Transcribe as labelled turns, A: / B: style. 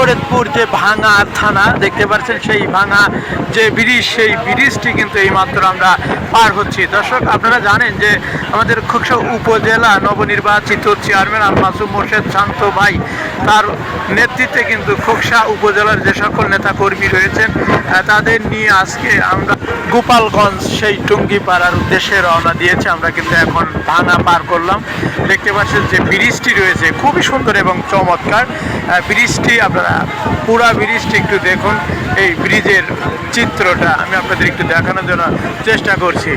A: ফরিদপুর যে ভাঙা থানা দেখতে পাচ্ছেন, সেই ভাঙা যে ব্রিজ, সেই ব্রিজটি কিন্তু এইমাত্র আমরা পার হচ্ছি। দর্শক, আপনারা জানেন যে আমাদের খোকসা উপজেলা নবনির্বাচিত চেয়ারম্যান আল মাসুম মোর্শেদ শান্ত ভাই, তার নেতৃত্বে কিন্তু খোকসা উপজেলার যে সকল নেতাকর্মী রয়েছেন তাদের নিয়ে আজকে আমরা গোপালগঞ্জ সেই টুঙ্গিপাড়ার উদ্দেশ্যে রওনা দিয়েছি। আমরা কিন্তু এখন ভাঙা পার করলাম। দেখতে পাচ্ছেন যে ব্রিজটি রয়েছে খুবই সুন্দর এবং চমৎকার ব্রিজটি। আপনারা পুরা ব্রিজটি একটু দেখুন, এই ব্রিজের চিত্রটা আমি আপনাদের একটু দেখানোর জন্য চেষ্টা করছি।